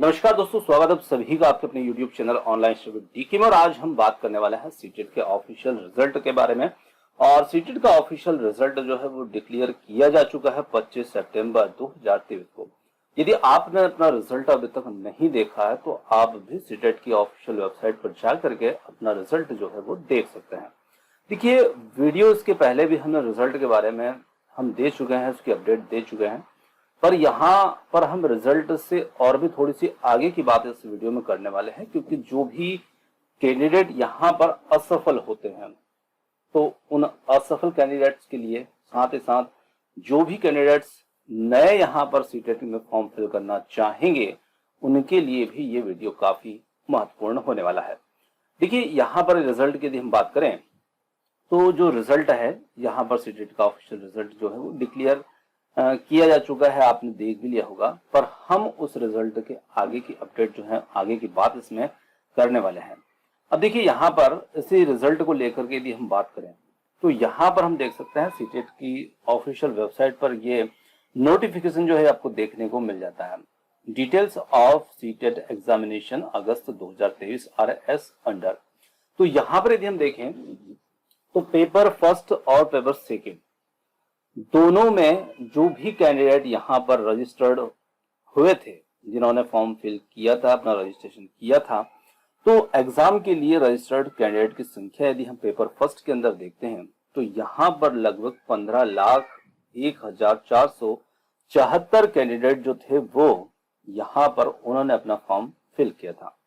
नमस्कार दोस्तों, स्वागत है आप सभी का आपके अपने YouTube channel online study DK में। और आज हम बात करने वाले हैं सीटेट के ऑफिशियल रिजल्ट के बारे में। और सीटेट का ऑफिशियल रिजल्ट जो है वो डिक्लेयर किया जा चुका है 25 सितंबर 2023 को। यदि आपने अपना रिजल्ट अभी तक नहीं देखा है तो आप भी सीटेट की ऑफिशियल वेबसाइट पर जा करके अपना रिजल्ट जो है वो देख सकते हैं। देखिए, वीडियो इसके पहले भी हमने रिजल्ट के बारे में हम दे चुके हैं, उसकी अपडेट दे चुके हैं, पर यहाँ पर हम रिजल्ट से और भी थोड़ी सी आगे की बात इस वीडियो में करने वाले हैं, क्योंकि जो भी कैंडिडेट यहाँ पर असफल होते हैं तो उन असफल कैंडिडेट्स के लिए, साथ ही साथ जो भी कैंडिडेट्स नए यहाँ पर सीटेट में फॉर्म फिल करना चाहेंगे उनके लिए भी ये वीडियो काफी महत्वपूर्ण होने वाला है। देखिए, यहाँ पर रिजल्ट की यदि हम बात करें तो जो रिजल्ट है यहाँ पर सीटेट का ऑफिशियल रिजल्ट जो है वो डिक्लेयर किया जा चुका है, आपने देख भी लिया होगा। पर हम उस रिजल्ट के आगे की अपडेट जो है, आगे की बात इसमें करने वाले हैं। अब देखिए, यहाँ पर इसी रिजल्ट को लेकर के यदि हम बात करें तो यहाँ पर हम देख सकते हैं सीटेट की ऑफिशियल वेबसाइट पर ये नोटिफिकेशन जो है आपको देखने को मिल जाता है। Details of CTET examination August 2023 R S under. तो यहाँ पर यदि हम देखें तो पेपर फर्स्ट और पेपर सेकेंड दोनों में जो भी कैंडिडेट यहाँ पर रजिस्टर्ड हुए थे, जिन्होंने फॉर्म फिल किया था, अपना रजिस्ट्रेशन किया था, तो एग्जाम के लिए रजिस्टर्ड कैंडिडेट की संख्या यदि हम पेपर फर्स्ट के अंदर देखते हैं तो यहाँ पर लगभग 15,01,474 कैंडिडेट जो थे वो यहाँ पर उन्होंने अपना फॉर्म फिल किया था।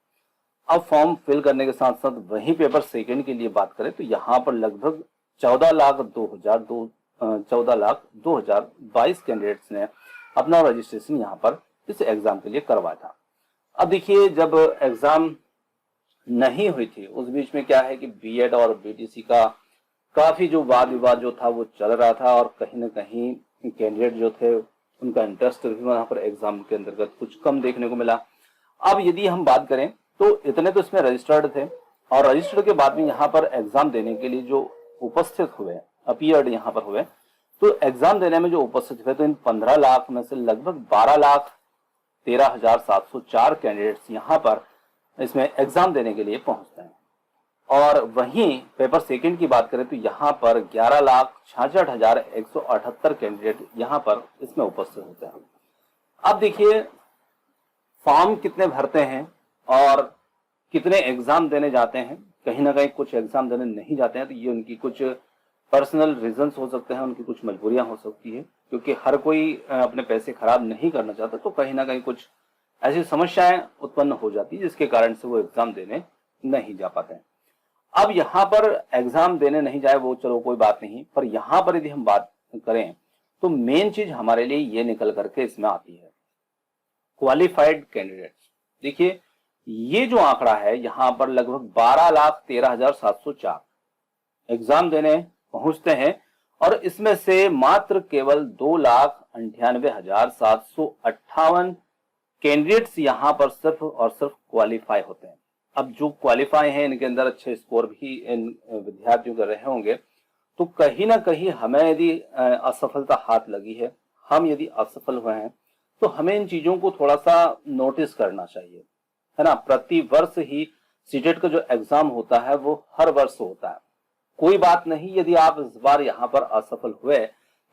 अब फॉर्म फिल करने के साथ साथ वही पेपर सेकेंड के लिए बात करें तो यहाँ पर लगभग 14,02,022 कैंडिडेट्स ने अपना रजिस्ट्रेशन यहाँ पर इस एग्जाम के लिए करवाया था। अब देखिए, जब एग्जाम नहीं हुई थी उस बीच में क्या है कि बीएड और बीटीसी का काफी जो वाद विवाद जो था वो चल रहा था, और कहीं ना कहीं कैंडिडेट जो थे उनका इंटरेस्ट भी वहां पर एग्जाम के अंतर्गत कुछ कम देखने को मिला। अब यदि हम बात करें तो इतने तो इसमें रजिस्टर्ड थे, और रजिस्टर्ड के बाद में यहाँ पर एग्जाम देने के लिए जो उपस्थित हुए, अपीयर्ड यहाँ पर हुए, तो एग्जाम देने में जो उपस्थित हुए तो इन 15 लाख में से लगभग 12,13,704 कैंडिडेट्स यहाँ पर इसमें एग्जाम देने के लिए पहुंचते हैं। और वहीं पेपर सेकंड की बात करें तो यहाँ पर 11,66,178 कैंडिडेट यहाँ पर इसमें उपस्थित होते हैं। अब देखिए, फॉर्म कितने भरते हैं और कितने एग्जाम देने जाते हैं, कहीं ना कहीं कुछ एग्जाम देने नहीं जाते हैं तो ये उनकी कुछ पर्सनल रीजंस हो सकते हैं, उनकी कुछ मजबूरियां हो सकती है, क्योंकि हर कोई अपने पैसे खराब नहीं करना चाहता, तो कहीं ना कहीं कुछ ऐसी समस्याएं उत्पन्न हो जाती है जिसके कारण से वो एग्जाम देने नहीं जा पाते हैं। अब यहाँ पर एग्जाम देने नहीं जाए वो चलो कोई बात नहीं, पर यहाँ पर यदि हम बात करें तो मेन चीज हमारे लिए ये निकल करके इसमें आती है क्वालिफाइड कैंडिडेट्स। देखिए, ये जो आंकड़ा है यहाँ पर लगभग 12,13,704 एग्जाम देने पहुंचते हैं, और इसमें से मात्र केवल 2,98,758 कैंडिडेट्स यहाँ पर सिर्फ और सिर्फ क्वालिफाई होते हैं। अब जो क्वालिफाई हैं इनके अंदर अच्छे स्कोर भी इन विद्यार्थियों के रहे होंगे, तो कहीं ना कहीं हमें यदि असफलता हाथ लगी है, हम यदि असफल हुए हैं, तो हमें इन चीजों को थोड़ा सा नोटिस करना चाहिए, है ना। प्रति वर्ष ही सीटेट का जो एग्जाम होता है वो हर वर्ष होता है। कोई बात नहीं, यदि आप इस बार यहाँ पर असफल हुए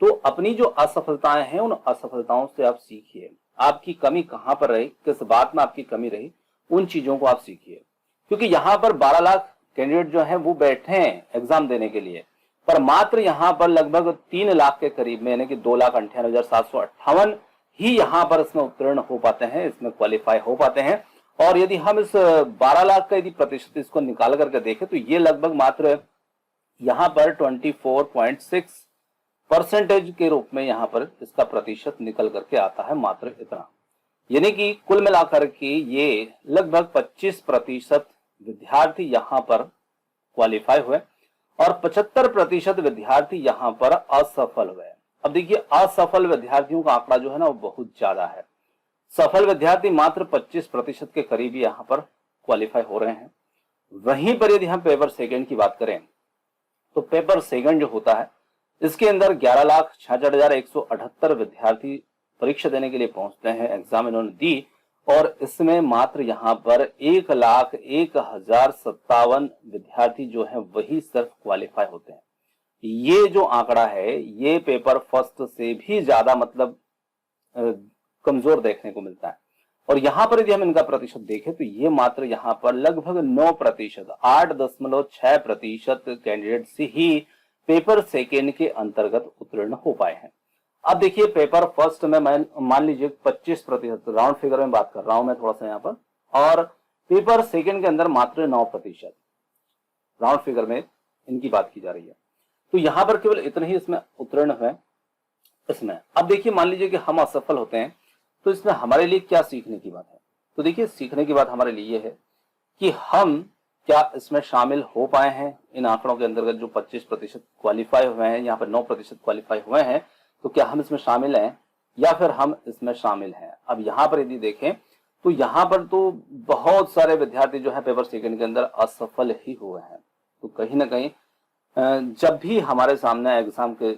तो अपनी जो असफलताएं हैं उन असफलताओं से आप सीखिए। आपकी कमी कहाँ पर रही, किस बात में आपकी कमी रही, उन चीजों को आप सीखिए। क्योंकि यहाँ पर 12 लाख कैंडिडेट जो है वो बैठे हैं एग्जाम देने के लिए, पर मात्र यहाँ पर लगभग 3 लाख के करीब में, यानी कि 2,98,758 ही यहाँ पर इसमें उत्तीर्ण हो पाते हैं, इसमें क्वालिफाई हो पाते हैं। और यदि हम इस 12 लाख का यदि प्रतिशत इसको निकाल करके देखें तो ये लगभग मात्र यहाँ पर 24.6% के रूप में यहाँ पर इसका प्रतिशत निकल करके आता है, मात्र इतना। यानी कि कुल मिलाकर के ये लगभग 25% विद्यार्थी यहाँ पर क्वालिफाई हुए और 75% विद्यार्थी यहाँ पर असफल हुए। अब देखिए, असफल विद्यार्थियों का आंकड़ा जो है ना वो बहुत ज्यादा है। सफल विद्यार्थी मात्र 25% के करीब यहाँ पर क्वालिफाई हो रहे हैं। वहीं पर यदि हम पेपर सेकंड की बात करें तो पेपर सेकंड जो होता है इसके अंदर 11,66,178 विद्यार्थी परीक्षा देने के लिए पहुंचते हैं, एग्जाम इन्होंने दी, और इसमें मात्र यहाँ पर 1,01,057 विद्यार्थी जो है वही सिर्फ क्वालिफाई होते हैं। ये जो आंकड़ा है ये पेपर फर्स्ट से भी ज्यादा मतलब कमजोर देखने को मिलता है। और यहां पर यदि हम इनका प्रतिशत देखें तो ये मात्र यहां पर लगभग 9%, 8.6% कैंडिडेट से ही पेपर सेकेंड के अंतर्गत उत्तीर्ण हो पाए हैं। अब देखिए पेपर फर्स्ट में मैं मान लीजिए 25%, राउंड फिगर में बात कर रहा हूं मैं थोड़ा सा यहाँ पर, और पेपर सेकेंड के अंदर मात्र 9% राउंड फिगर में इनकी बात की जा रही है। तो यहां पर केवल इतने ही इसमें उत्तीर्ण हुए इसमें। अब देखिए मान लीजिए कि हम असफल होते हैं तो इसमें हमारे लिए क्या सीखने की बात है। तो देखिए सीखने की बात हमारे लिए ये है कि हम क्या इसमें शामिल हो पाए हैं इन आंकड़ों के अंतर्गत जो 25% क्वालिफाई हुए हैं, यहाँ पर 9% क्वालिफाई हुए हैं, तो क्या हम इसमें शामिल हैं या फिर हम इसमें शामिल हैं। अब यहाँ पर यदि देखें तो यहाँ पर तो बहुत सारे विद्यार्थी जो है पेपर सेकंड के अंदर असफल ही हुए हैं। तो कहीं ना कहीं जब भी हमारे सामने एग्जाम के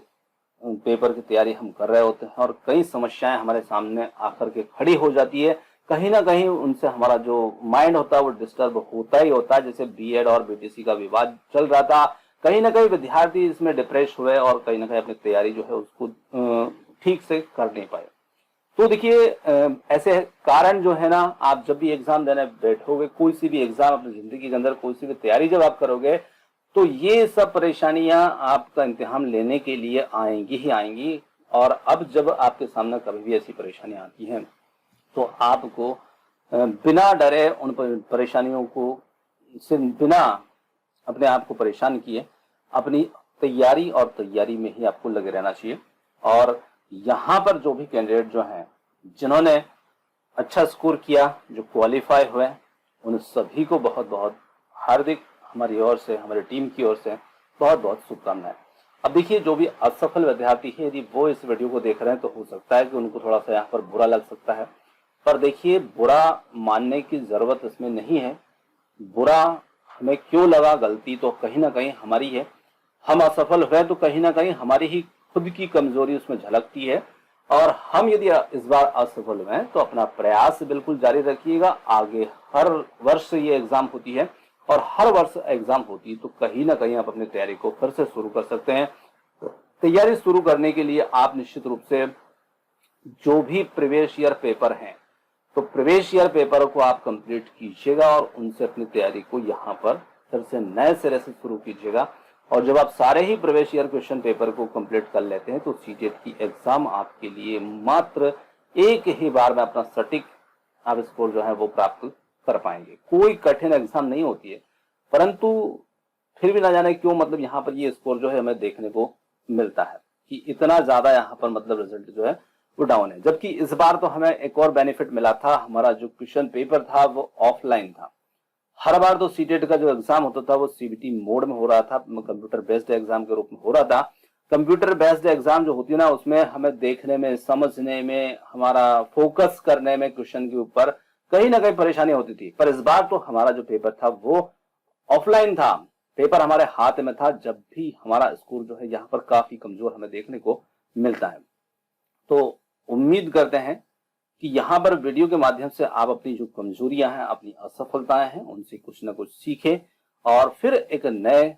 पेपर की तैयारी हम कर रहे होते हैं और कई समस्याएं हमारे सामने आकर के खड़ी हो जाती है, कहीं ना कहीं उनसे हमारा जो माइंड होता है वो डिस्टर्ब होता ही होता है। जैसे बीएड और बीटीसी का विवाद चल रहा था, कहीं ना कहीं विद्यार्थी इसमें डिप्रेस हुए और कहीं ना कहीं अपनी तैयारी जो है उसको ठीक से कर नहीं पाए। तो देखिए ऐसे कारण जो है ना, आप जब भी एग्जाम देने बैठोगे, कोई सी भी एग्जाम अपनी जिंदगी के अंदर कोई सी भी तैयारी जब आप करोगे तो ये सब परेशानियां आपका इम्तिहान लेने के लिए आएंगी ही आएंगी। और अब जब आपके सामने कभी भी ऐसी परेशानियां आती हैं तो आपको बिना डरे उन परेशानियों को से बिना अपने आप को परेशान किए अपनी तैयारी और तैयारी में ही आपको लगे रहना चाहिए। और यहाँ पर जो भी कैंडिडेट जो हैं जिन्होंने अच्छा स्कोर किया, जो क्वालिफाई हुए, उन सभी को बहुत बहुत हार्दिक हमारी ओर से, हमारी टीम की ओर से बहुत बहुत शुभकामनाएं। अब देखिए जो भी असफल विद्यार्थी है यदि वो इस वीडियो को देख रहे हैं तो हो सकता है कि उनको थोड़ा सा यहाँ पर बुरा लग सकता है, पर देखिए बुरा मानने की जरूरत इसमें नहीं है। बुरा हमें क्यों लगा, गलती तो कहीं ना कहीं हमारी है। हम असफल हुए तो कहीं ना कहीं हमारी ही खुद की कमजोरी उसमें झलकती है। और हम यदि इस बार असफल हुए तो अपना प्रयास बिल्कुल जारी रखिएगा। आगे हर वर्ष ये एग्जाम होती है और हर वर्ष एग्जाम होती है तो कहीं ना कहीं आप अपनी तैयारी को फिर से शुरू कर सकते हैं। तैयारी शुरू करने के लिए आप निश्चित रूप से जो भी प्रीवियस ईयर पेपर हैं तो प्रीवियस ईयर पेपर को आप कंप्लीट कीजिएगा और उनसे अपनी तैयारी को यहाँ पर फिर से नए सिरे से शुरू कीजिएगा। और जब आप सारे ही प्रीवियस ईयर क्वेश्चन पेपर को कंप्लीट कर लेते हैं तो सीटेट की एग्जाम आपके लिए मात्र एक ही बार में अपना सटीक आप स्कोर जो है वो प्राप्त कर पाएंगे। कोई कठिन एग्जाम नहीं होती है, परंतु फिर भी ना जाने क्यों मतलब यहाँ पर ये स्कोर जो है हमें देखने को मिलता है कि इतना ज्यादा यहाँ पर मतलब रिजल्ट जो है वो डाउन है। जबकि इस बार तो हमें एक और बेनिफिट मिला था, हमारा जो क्वेश्चन पेपर था वो ऑफलाइन था। हर बार तो सीटेट का जो एग्जाम होता था वो सीबीटी मोड में हो रहा था, कंप्यूटर बेस्ड एग्जाम के रूप में हो रहा था। कंप्यूटर बेस्ड एग्जाम जो होती है ना उसमें हमें देखने में, समझने में, हमारा फोकस करने में क्वेश्चन के ऊपर कहीं ना कहीं परेशानी होती थी। पर इस बार तो हमारा जो पेपर था वो ऑफलाइन था, पेपर हमारे हाथ में था, जब भी हमारा स्कोर जो है यहाँ पर काफी कमजोर हमें देखने को मिलता है। तो उम्मीद करते हैं कि यहाँ पर वीडियो के माध्यम से आप अपनी जो कमजोरियां हैं, अपनी असफलताएं हैं, उनसे कुछ ना कुछ सीखें और फिर एक नए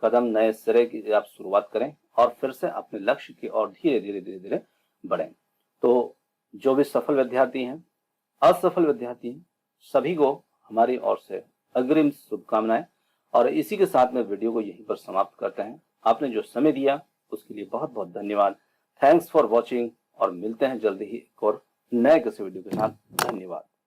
कदम, नए सिरे की आप शुरुआत करें और फिर से अपने लक्ष्य की ओर धीरे धीरे धीरे धीरे बढ़ें। तो जो भी सफल विद्यार्थी हैं, असफल विद्यार्थी हैं, सभी को हमारी ओर से अग्रिम शुभकामनाएं। और इसी के साथ में वीडियो को यहीं पर समाप्त करते हैं। आपने जो समय दिया उसके लिए बहुत बहुत धन्यवाद। थैंक्स फॉर वॉचिंग और मिलते हैं जल्दी ही एक और नए किसी वीडियो के साथ। धन्यवाद।